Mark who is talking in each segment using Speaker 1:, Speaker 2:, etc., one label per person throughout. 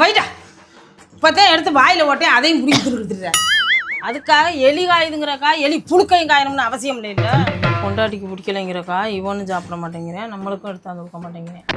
Speaker 1: வைடா இப்போத்தான் எடுத்து வாயில் ஓட்டேன் அதையும் பிடிச்சி கொடுத்துட்றேன். அதுக்காக எலி காயுதுங்கிறக்கா எலி புழுக்கையும் காயணும்னு அவசியம் இல்லை. பொண்டாட்டிக்கு பிடிக்கலைங்கிறக்கா இவனும் சாப்பிட மாட்டேங்கிறேன், நம்மளுக்கும் எடுத்தாந்து கொடுக்க மாட்டேங்கிறேன்.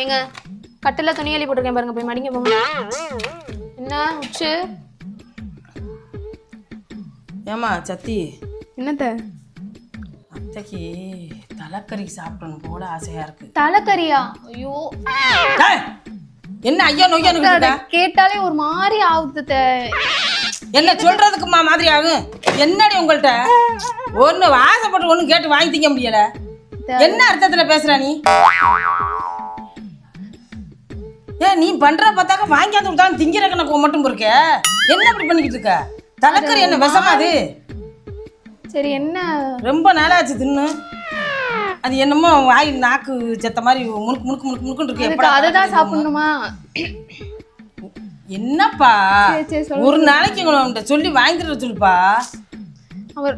Speaker 2: ஏங்க கட்டில துணி அள்ளி போட்டிருக்கேன் பாருங்க, போய் மடிங்க போங்க. என்ன உச்சு?
Speaker 1: ஏமா சத்தி,
Speaker 2: என்னத்த?
Speaker 1: அத்தைக்கு தலைக்கறி சாப்பிடணும் போல ஆசையா இருக்கு.
Speaker 2: தலைக்கறியா? ஐயோ
Speaker 1: என்ன ஐயா நொய்யா
Speaker 2: கேட்டாலே ஒரு மாதிரி ஆகுது.
Speaker 1: என்ன சொல்றதுக்குமா மாதிரி ஆகும்? என்னடி உங்கள்கிட்ட ஒண்ணு ஆசைப்பட்டு ஒண்ணு கேட்டு வாங்கி திங்க முடியல. என்ன அர்த்தத்துல பேசுற நீ? ஏன் நீ பண்ற பார்த்தாக்க வாங்கியாந்து விட்டாலும் திங்கிற கணக்கு மட்டும் இருக்க. என்ன இப்படி பண்ணிக்கிட்டு இருக்க? தலைக்கறி என்ன விஷமா அது?
Speaker 2: சரி என்ன
Speaker 1: ரொம்ப நாளாச்சு தின்னு. அது என்னமோ வாய் நாக்கு செத்த மாதிரி முணுக்கு முணுக்கு முணுக்கு முணுக்குன்னு இருக்கு.
Speaker 2: அதுதான் சாப்பிடணுமா?
Speaker 1: என்னப்பா ஒரு நாளைக்கு உங்கள்கிட்ட சொல்லி வாங்கிட்டு சொல்லுப்பா.
Speaker 2: அவர்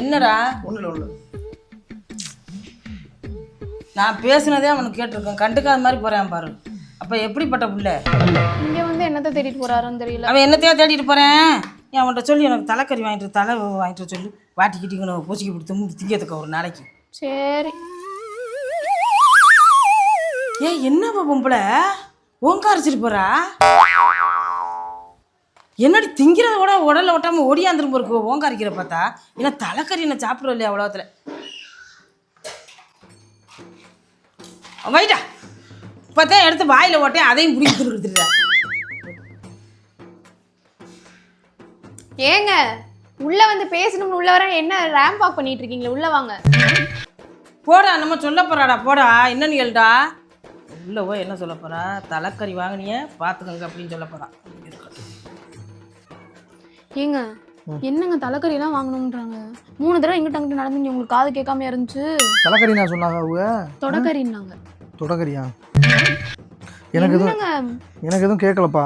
Speaker 1: என்னடா?
Speaker 3: ஒண்ணு
Speaker 1: நான் பேசுனதே அவனுக்கு கேட்டிருக்கேன், கண்டுக்காத மாதிரி போறேன் பாரு. அப்ப எப்படிப்பட்ட புள்ள?
Speaker 2: இங்க வந்து என்னத்தை தேடிட்டு போறாருன்னு தெரியல.
Speaker 1: அவன் என்னத்தையா தேடிட்டு போறேன். அவன்கிட்ட சொல்லி எனக்கு தலைக்கறி வாங்கிட்டு தலை வாங்கிட்டு சொல்லி வாட்டிக்கிட்டிங்கன்னு பூச்சிக்கு பிடித்து திங்கிறதுக்கு ஒரு நாளைக்கு.
Speaker 2: சரி
Speaker 1: ஏன் என்னப்பா பொம்பளை ஓங்காரிச்சிட்டு போறா? என்னடி திங்கிறத விட உடல்ல ஒட்டாம ஓடியாந்துரும் இருக்கு ஓங்காரிக்கிற பார்த்தா. ஏன்னா தலைக்கறி என்ன சாப்பிட்றோம் இல்லையா அவ்வளோத்துல. வைடா இப்போத்தான் எடுத்து வாயில் ஓட்டேன் அதையும் பிடிச்சி கொடுத்துட்றேன்.
Speaker 2: ஏங்க உள்ள வந்து பேசணும்னு உள்ள வர என்ன ரேம்ப் வாக் பண்ணிட்டு இருக்கீங்களா? உள்ள வாங்க.
Speaker 1: போடா நம்ம சொல்ல போறாடா. போடா என்னன்னு கேளுடா. உள்ள போய் என்ன சொல்ல போறா? தலைக்கறி வாங்கினிய பார்த்துக்கங்க அப்படின்னு சொல்ல போறா.
Speaker 2: ஏங்க என்னங்க தலைக்கறி எல்லாம் வாங்கணும்ன்றாங்க? 3 தடவை இங்கிட்ட அங்கிட்ட நடந்தீங்க, உங்களுக்கு காது கேட்காம இருந்துச்சு.
Speaker 3: தலைக்கறி நான் சொன்னாங்க அவங்க
Speaker 2: தொடக்கறின்னாங்க.
Speaker 3: தொடக்கறியா? எனக்கு எதுவும் கேட்கலப்பா.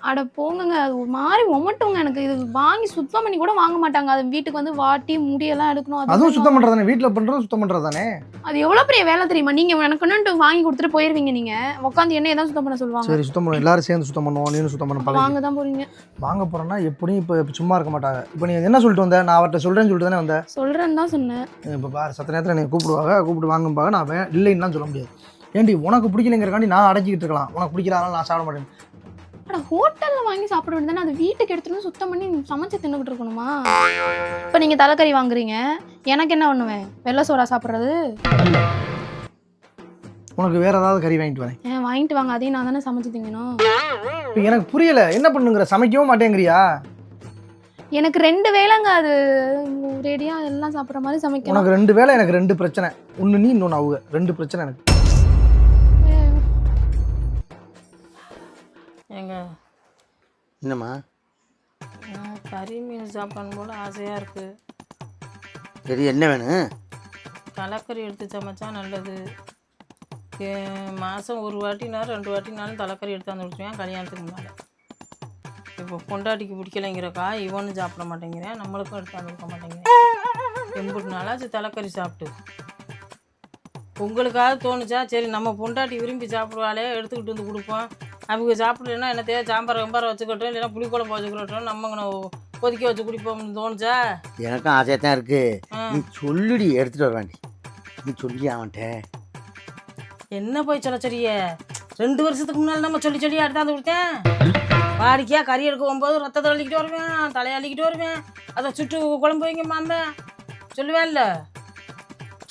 Speaker 2: அட போங்கங்க, அது ஒரு மாதிரி ஒமட்டுங்க. எனக்கு இது வாங்கி சுத்தம் பண்ணி கூட வாங்க மாட்டாங்க. அது வீட்டுக்கு வந்து வாட்டி முடியெல்லாம் எடுக்கணும்.
Speaker 3: அதுவும் சுத்தம் பண்றதானே, வீட்டுல பண்றதும் சுத்தம் பண்றதானே.
Speaker 2: அது எவ்வளவு பெரிய வேலை தெரியுமா? நீங்க எனக்கு வாங்கி கொடுத்துட்டு போயிருவீங்க. நீங்க உட்காந்து என்ன ஏதாவது சுத்தம் பண்ண சொல்லுவாங்க.
Speaker 3: சரி சுத்தம் பண்ணுவோம், எல்லாரும் சேர்ந்து சுத்தம் பண்ணுவோம். நீனும் சுத்தம் பண்ண பழகி.
Speaker 2: வாங்க தான் போறீங்க.
Speaker 3: வாங்க போறேன்னா எப்படியும் இப்ப சும்மா இருக்க மாட்டாங்க. இப்போ நீ என்ன சொல்லிட்டு வந்த? நான் அவர்கிட்ட சொல்றேன்னு சொல்லிட்டு தானே வந்தேன்.
Speaker 2: சொல்றேன்னு தான் சொன்னேன்.
Speaker 3: இப்போ பாரு சத்த நேரத்தில் என்னை கூப்பிட்டு வாங்கும்பாங்க. நான் இல்லைன்னு சொல்ல முடியாது. ஏன்டி உனக்கு பிடிக்கலைங்கிறக்காண்டி நான் அடக்கிட்டு இருக்கலாம், உனக்கு பிடிக்கிறாலும் நான் சாப்பிட மாட்டேன்.
Speaker 2: அட ஹோட்டல்ல வாங்கி சாப்பிட வேண்டியதானே, அது வீட்டுக்கு எடுத்துட்டு சுத்தம் பண்ணி சமைச்சு தின்னுக்கிட்டு இருக்கணுமா? இப்போ நீங்க தலைக்கறி வாங்குறீங்க, எனக்கு என்ன பண்ணுவேன்? வெள்ளை சோறா சாப்பிட்றது?
Speaker 3: உனக்கு வேற ஏதாவது கறி வாங்கிட்டு வரேன்.
Speaker 2: வாங்கிட்டு வாங்க, அதையும் நான் தானே சமைச்சு திங்கணும்.
Speaker 3: இப்போ எனக்கு புரியல, என்ன பண்ணுங்கிற? சமைக்கவும் மாட்டேங்கிறியா?
Speaker 2: எனக்கு 2 வேளைங்க, அது ரெடியா எல்லாம் சாப்பிட்ற மாதிரி சமைக்கணும்.
Speaker 3: உனக்கு 2 வேளை, எனக்கு 2 பிரச்சனை. ஒன்று நீ இன்னொன்று அவங்க. 2 பிரச்சனை எனக்கு.
Speaker 1: ஏங்க
Speaker 3: என்னம்மா?
Speaker 1: கறி மீன் சாப்பிடணும் போல ஆசையாக இருக்குது.
Speaker 3: சரி என்ன வேணும்?
Speaker 1: தலைக்கறி எடுத்து சமைச்சா நல்லது. மாதம் 1 வாட்டினாலும் 2 வாட்டினாலும் தலைக்கறி எடுத்து வந்து விட்டுருவேன் கல்யாணத்துக்கு முன்னால். இப்போ பொண்டாட்டிக்கு பிடிக்கலைங்கிறக்கா இவனும் சாப்பிட மாட்டேங்கிறேன், நம்மளுக்கும் எடுத்து வந்து கொடுக்க மாட்டேங்கிறேன். எம்பிட்டு நாளாச்சு தலைக்கறி சாப்பிட்டு. உங்களுக்காவது தோணுச்சா சரி நம்ம பொண்டாட்டி விரும்பி சாப்பிடுவாளே எடுத்துக்கிட்டு வந்து கொடுப்போம். அவங்க சாப்பிடலன்னா என்னத்தையா சாம்பார் கம்பாரை வச்சுக்கட்டும், இல்லைன்னா புளிக்குழம்பு வச்சுக்கிட்டோம், நம்ம கொதிக்க வச்சு குடிப்போம்னு தோணுச்சா?
Speaker 4: எனக்கும் ஆசையாக தான் இருக்கு. நீ சொல்லுடி, எடுத்துட்டு வருவாண்டி. நீ சொல்லி அவன்கிட்ட
Speaker 1: என்ன போய் சொல்ல சொல்லிய? 2 வருஷத்துக்கு முன்னால் நம்ம சொல்லி எடுத்தாந்து கொடுத்தேன். வாடிக்கையாக கறி எடுக்க போகும்போது ரத்தத்தை அள்ளிக்கிட்டு வருவேன், தலையை அள்ளிக்கிட்டு வருவேன், அதை சுட்டு குழம்பு வைங்க மாம்ப சொல்லுவேன்ல.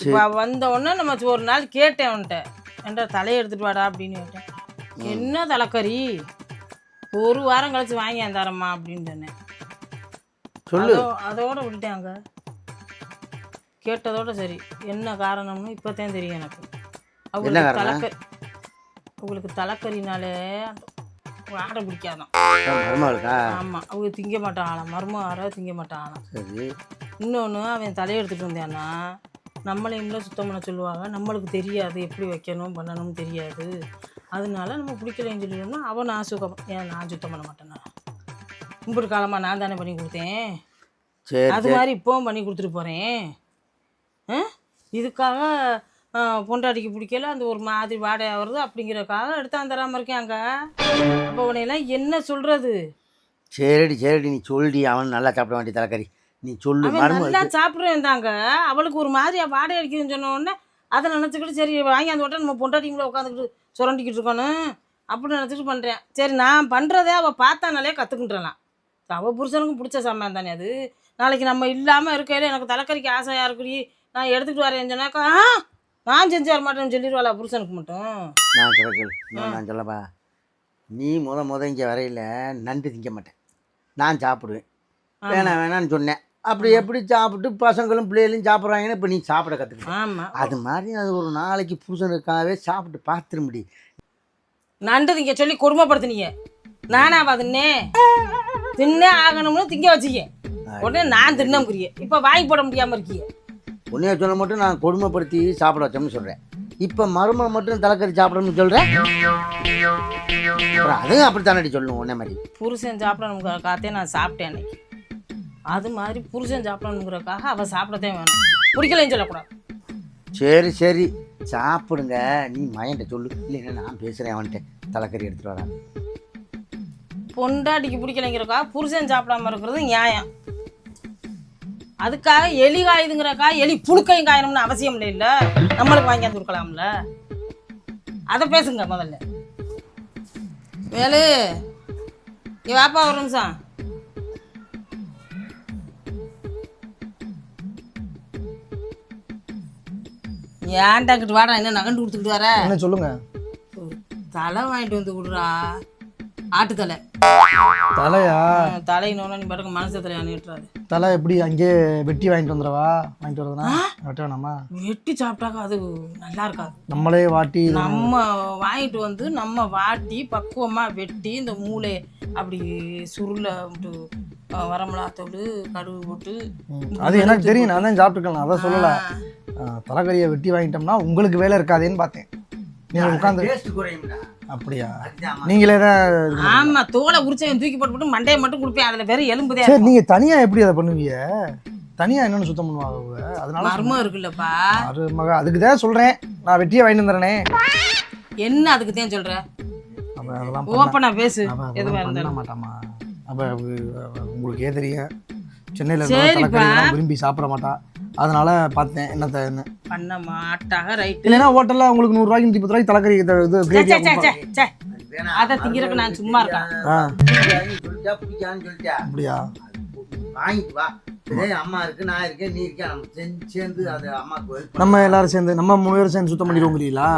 Speaker 1: இப்போ வந்த உடனே நம்ம ஒரு நாள் கேட்டேன் அவன்கிட்ட, என்கிட்ட தலையை எடுத்துகிட்டு வாடா அப்படின்னு கேட்டேன். என்ன தலைக்கறி 1 வாரம் கழிச்சு வாங்கி தரம்மா அப்படின்னு சொன்னேன்.
Speaker 4: சொல்லு.
Speaker 1: அதோட விட்டுட்டேன். அங்கே கேட்டதோட சரி. என்ன காரணம்னு இப்போதான் தெரியும் எனக்கு. அவங்க தலைக்கறி உங்களுக்கு தலைக்கறினாலே அந்த வாடை பிடிக்காதான்.
Speaker 4: மருமகளுக்கா?
Speaker 1: ஆமாம், அவங்க திங்க மாட்டாங்களாம், மருமகார திங்க மாட்டாங்களாம்.
Speaker 4: சரி.
Speaker 1: இன்னொன்று அவன் தலையெடுத்துட்டு வந்தான்னா நம்மளையும்ல சுத்தம் பண்ண சொல்லுவாங்க. நம்மளுக்கு தெரியாது எப்படி வைக்கணும் பண்ணணும்னு தெரியாது. அதனால நம்ம பிடிக்கலன்னு சொல்லிட்டோம்னா அவன் நான் சுத்தம் பண்ண மாட்டேன்னா. கும்பிட்டு காலமாக நான் தானே பண்ணி கொடுத்தேன்.
Speaker 4: சரி.
Speaker 1: அது மாதிரி இப்போவும் பண்ணி கொடுத்துட்டு போகிறேன். இதுக்காக பொண்டாட்டிக்கு பிடிக்கல, அந்த ஒரு மாதிரி வாடையாக வருது அப்படிங்கிறக்காக எடுத்து தராமல் இருக்கேன் அங்கே. அப்போ உனையெல்லாம் என்ன சொல்கிறது?
Speaker 4: சரிடி நீ சொல்டி. அவன் நல்லா சாப்பிட வேண்டிய தலைக்கறி நீ சொல்லு.
Speaker 1: அவன் நல்லா சாப்பிட்றேன் தாங்க. அவளுக்கு ஒரு மாதிரி வாடகை அடிக்குதுன்னு சொன்ன உடனே அதை நினச்சிக்கிட்டு சரி வாங்கி அந்த வட்டம் நம்ம பொண்டாட்டிங்கள உட்காந்துக்கிட்டு சுரண்டிக்கிட்டு இருக்கணும் அப்படின்னு நினச்சிட்டு பண்ணுறேன். சரி நான் பண்ணுறதே அவள் பார்த்தானாலே கற்றுக்கிட்டுலாம். அவள் புருஷனுக்கும் பிடிச்ச சாமான் தானே அது. நாளைக்கு நம்ம இல்லாமல் இருக்கையில் எனக்கு தலைக்கறிக்கு ஆசையாக இருக்குடி நான் எடுத்துகிட்டு வரேன்னு சொன்னாக்கா நான் செஞ்சு வர மாட்டேன்னு சொல்லிடுவாளா புருஷனுக்கு மட்டும்?
Speaker 4: நான் சொல்ல நான் சொல்லப்பா, நீ முத இங்கே வரையில் நண்டு திங்க மாட்டேன், நான் சாப்பிடுவேன். வேணான்னு சொன்னேன். அப்படி எப்படி சாப்பிட்டு பசங்களும் பிள்ளைகளும் சாப்பிட்றாங்கன்னு இப்போ நீ சாப்பிட கற்றுக்கிட்டேன்.
Speaker 1: ஆமாம்,
Speaker 4: அது மாதிரி அது ஒரு நாளைக்கு புருஷனுக்காகவே சாப்பிட்டு பார்த்துட முடியும்.
Speaker 1: நண்டு திங்க சொல்லி கொடுமைப்படுத்தினீங்க. நானாவா தின்னே ஆகணும்னு திங்க வச்சிக்க உடனே நான் தின்னமுறிய இப்போ வாங்கி போட முடியாமல் இருக்கீங்க.
Speaker 4: உன்னைய சொல்ல மட்டும் நான் கொடுமைப்படுத்தி சாப்பிட வச்சோம்னு சொல்கிறேன். இப்போ மருமக மட்டும் தலைக்கறி சாப்பிடணும்னு சொல்கிறேன். அப்புறம் அதுவும் அப்படி தானடி சொல்லணும். உன்ன மாதிரி
Speaker 1: புருஷன் சாப்பிடணுங்கிறக்காகத்தே நான் சாப்பிட்டேன் அன்னைக்கு. அது மாதிரி புருஷன் சாப்பிடணுங்கிறக்காக அவள் சாப்பிடத்தே வேணும், பிடிக்கலைன்னு சொல்லக்கூடாது.
Speaker 4: சரி சாப்பிடுங்க. நீ மயன்ட்ட சொல்லு, இல்லைன்னா நான் பேசுகிறேன் அவன்கிட்ட தலைக்கறி எடுத்துகிட்டு வரேன்.
Speaker 1: பொண்டாட்டிக்கு பிடிக்கலைங்கிறக்காக புருஷன் சாப்பிடாம இருக்கிறது நியாயம். அதுக்காக எலி காயுதுங்கிறக்கா எலி புழுக்கையும் காயணும்னு அவசியம் இல்லை. நம்மளுக்கு வாங்கியாந்து கொடுக்கலாம்ல. அதை பேசுங்க முதல்ல. வேலு இங்கே வாப்பா ஒரு நிமிஷம். ஏன்டாக்கிட்டு வாடா, என்ன நகண்டு கொடுத்துக்கிட்டு வர?
Speaker 3: என்ன சொல்லுங்க.
Speaker 1: தலை வாங்கிட்டு வந்து விடுறா, ஆட்டுத்தலை.
Speaker 3: தலையா?
Speaker 1: தலையினோட நீ பாட்டுக்கு மனசு தலையா நீட்டுறாரு.
Speaker 3: தலை எப்படி அங்கே வெட்டி வாங்கிட்டு வரதுனா வெட்ட வேணாமா?
Speaker 1: வெட்டி சாப்பிட்டாக்கா அது நல்லா இருக்காது.
Speaker 3: நம்மளே வாட்டி
Speaker 1: நம்ம வாங்கிட்டு வந்து நம்ம வாட்டி பக்குவமாக வெட்டி இந்த மூளை அப்படி சுருளை விட்டு வரமிளகாத்தூள் கடுகு போட்டு.
Speaker 3: அது எனக்கு தெரியும், நான் தான் சாப்பிட்டுக்கலாம், அதான் சொல்லலை. தலைக்கறியை வெட்டி வாங்கிட்டோம்னா உங்களுக்கு வேலை இருக்காதேன்னு பார்த்தேன். நீங்கள் உட்காந்து அப்படியா? நீங்களே தான்.
Speaker 1: ஆமா, தோலை உரிச்சவன் தூக்கி போட்டு மண்டையை மட்டும் கொடுப்பேன், அதுல வேற எலும்புதே.
Speaker 3: சரி, நீங்க தனியா எப்படி அதை பண்ணுவீங்க? தனியா என்னன்னு சுத்தம் பண்ணுவாங்க? அதனால
Speaker 1: மர்மம் இருக்குல்லப்பா.
Speaker 3: மக அதுக்கு தான் சொல்றேன், நான் வெட்டியே வாங்கிட்டு வந்துறேனே.
Speaker 1: என்ன அதுக்கு தான் சொல்ற?
Speaker 3: அப்ப அதெல்லாம்
Speaker 1: ஓப்பனா பேசு. எதுவா
Speaker 3: பண்ண
Speaker 1: இருந்தாலும்
Speaker 3: மாட்டாமா? அப்ப உங்களுக்கே தெரியும், சென்னையில இருக்கிற விரும்பி சாப்பிட மாட்டா. அதனால பார்த்தேன் என்ன
Speaker 1: பண்ண மாட்டாக. ரைட்.
Speaker 3: இல்லைன்னா ஹோட்டல்ல உங்களுக்கு 100 ரூபாய்க்கு 110 ரூபாய்க்கு தலைக்கறி இது கிரேவி
Speaker 1: அதை திங்கிறதுக்கு நான் சும்மா இருக்கேன்.
Speaker 3: அப்படியா?
Speaker 4: வாங்கிட்டு வா. அம்மா இருக்கு, நான் இருக்கேன், நீ இருக்கேன், நம்ம சேர்ந்து அது அம்மாவுக்கு
Speaker 3: நம்ம எல்லாரும் சேர்ந்து நம்ம 3 பேரும் சேர்ந்து சுத்தம் பண்ணிடுவோங்கிறீங்களா?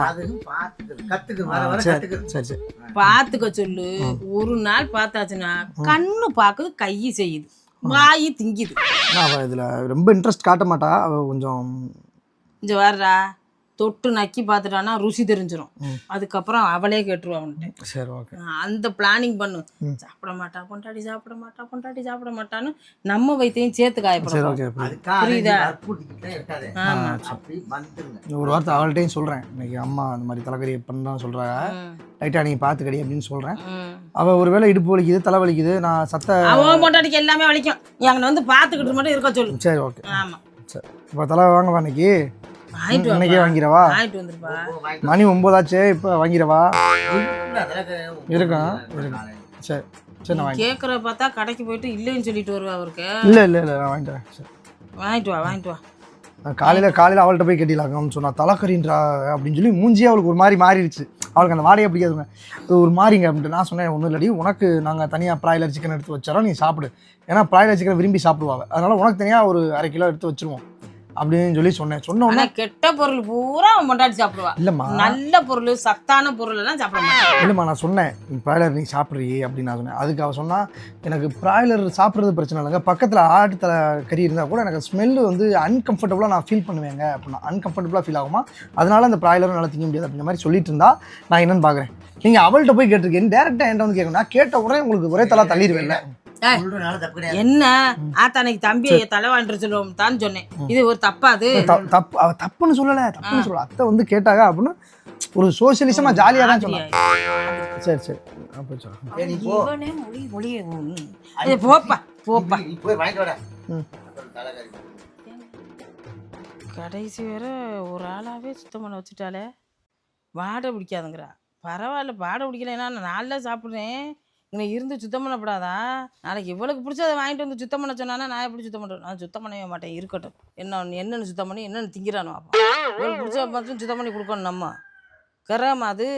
Speaker 3: சரி
Speaker 1: பார்த்துக்க சொல்லு. ஒரு நாள் பார்த்தாச்சுன்னா கண்ணு பார்க்குது, கை செய்யுது, வாயி திங்குது.
Speaker 3: இதுல ரொம்ப இன்ட்ரெஸ்ட் காட்ட மாட்டா அவ. கொஞ்சம்
Speaker 1: இங்க வர்றா, தொட்டு நக்கி பார்த்துட்டானா ருசி தெரிஞ்சிடும். அதுக்கப்புறம் அவளே கேட்டுருவா அவன்கிட்ட.
Speaker 3: சரி, ஓகே.
Speaker 1: அந்த பிளானிங் பண்ணு. சாப்பிட மாட்டா பொண்டாட்டி, சாப்பிட மாட்டான்னு நம்ம வைத்தையும் சேர்த்து காயப்படும். புரியுதா?
Speaker 3: ஒரு வார்த்தை அவள்கிட்டையும் சொல்றேன், இன்னைக்கு அம்மா அந்த மாதிரி தலைக்கறி பண்ணா சொல்றாங்க, லைட்டா நீங்க பாத்துக்கடி அப்படின்னு சொல்றேன். அவ ஒருவேளை இடுப்பு வலிக்குது, தலை வலிக்குது, நான் அவன்
Speaker 1: பொண்டாட்டிக்கு எல்லாமே வலிக்கும், எங்க வந்து பாத்துக்கிட்டு மட்டும் இருக்க சொல்லு.
Speaker 3: சரி, ஓகே.
Speaker 1: ஆமா,
Speaker 3: சரி. இப்ப தலை வாங்கவா? இன்னைக்கே வாங்கிடவா? மணி 9 ஆச்சு, இப்ப வாங்கிடவா? இருக்கும். சரி சரி, நான்
Speaker 1: கேக்குற பார்த்தா கடைக்கு போயிட்டு இல்லைன்னு சொல்லிட்டு வருவா அவருக்கு.
Speaker 3: இல்ல நான் வாங்கிட்டேன். சரி,
Speaker 1: வாங்கிட்டு வா.
Speaker 3: காலையில அவள்கிட்ட போய் கட்டிடலாம்னு சொன்னா, தலைக்கறின்றா அப்படின்னு சொல்லி மூஞ்சியே அவளுக்கு ஒரு மாதிரி மாறிடுச்சு. அவளுக்கு அந்த வாடையே பிடிக்காதுங்க, ஒரு மாதிரிங்க அப்படின்ட்டு. நான் சொன்னேன், ஒன்றும் இல்லடி, உனக்கு நாங்கள் தனியாக பிராய்லர் சிக்கன் எடுத்து வச்சிடறோம், நீ சாப்பிடு. ஏன்னா பிராய்லர் சிக்கன் விரும்பி சாப்பிடுவாங்க, அதனால உனக்கு தனியாக ஒரு 1/2 கிலோ எடுத்து வச்சிருவோம். அப்படின்னு சொல்லி சொன்னேன். சொன்ன
Speaker 1: ஆனா
Speaker 3: உடனே
Speaker 1: கெட்ட பொருள் பூரா அவன் கொண்டாடி சாப்பிடுவா.
Speaker 3: இல்லைம்மா
Speaker 1: நல்ல பொருள் சத்தான பொருள் எல்லாம் சாப்பிட மாட்டான்.
Speaker 3: இல்லைம்மா நான் சொன்னேன் ப்ராய்லர் நீ சாப்பிட்றீ அப்படின்னு நான் சொன்னேன். அதுக்கு அவள் சொன்னா எனக்கு ப்ராய்லர் சாப்பிட்றது பிரச்சனை இல்லைங்க, பக்கத்தில் ஆட்டு தலை கறி இருந்தால் கூட எனக்கு ஸ்மெல்லு வந்து அன்கம்ஃபர்டபுளாக நான் ஃபீல் பண்ணுவேங்க அப்படின்னா. அன்கம்ஃபர்டபுளாக ஃபீல் ஆகுமா, அதனால அந்த ப்ராய்லரும் நல்லா திங்க முடியாது அப்படின்ற மாதிரி சொல்லிட்டு இருந்தா நான் என்னன்னு பார்க்குறேன். நீங்கள் அவள்கிட்ட போய் கேட்டிருக்கேன், டேரெக்டாக என்கிட்ட வந்து கேட்கணும். நான் கேட்ட உடனே உங்களுக்கு ஒரே தலா தள்ளிடுவேன்ல.
Speaker 4: சொல்றதுனால தப்பு கிடையாது.
Speaker 1: என்ன ஆத்தானைக்கு தம்பியை தலை வாங்கிட்டு சொல்லுவோம் தான் சொன்னேன். இது ஒரு தப்பா? அது
Speaker 3: தப்பு அவ தப்புன்னு சொல்லலை, தப்புன்னு சொல்லல. அத்தை வந்து கேட்டாங்க அப்படின்னு ஒரு சோசியலிசமாக ஜாலியாக தான் சொன்னாங்க. சரி சரி அப்போ சொல்லுங்கள்.
Speaker 4: ஏய், நீ போ.
Speaker 1: இவனே மொழி இது போப்பா போப்பா.
Speaker 4: நீ போய் வாங்கிட்டு வாடா.
Speaker 3: ம்.
Speaker 4: தலைக்கறி.
Speaker 1: கடைசி வரை ஒரு ஆளாவே சுத்தம் பண்ண வச்சுட்டாலே. வாடை பிடிக்காதுங்கிறா. பரவாயில்ல, வாடை பிடிக்கலைன்னா நான் நாளில் சாப்பிட்றேன், இன்னைக்கு இருந்து சுத்தம் பண்ணப்படாதா? நாளைக்கு இவளுக்கு பிடிச்சதை வாங்கிட்டு வந்து சுத்தம் பண்ண சொன்னானா நான் எப்படி சுத்தம் பண்ணுறேன்? நான் சுத்தம் பண்ணவே மாட்டேன், இருக்கட்டும். என்னென்னு சுத்தம் பண்ணி என்னென்னு திங்கிறானோ அப்போ இவளுக்கு பிடிச்ச மட்டும் சுத்தம் பண்ணி கொடுக்கணும். நம்ம கராமா அது.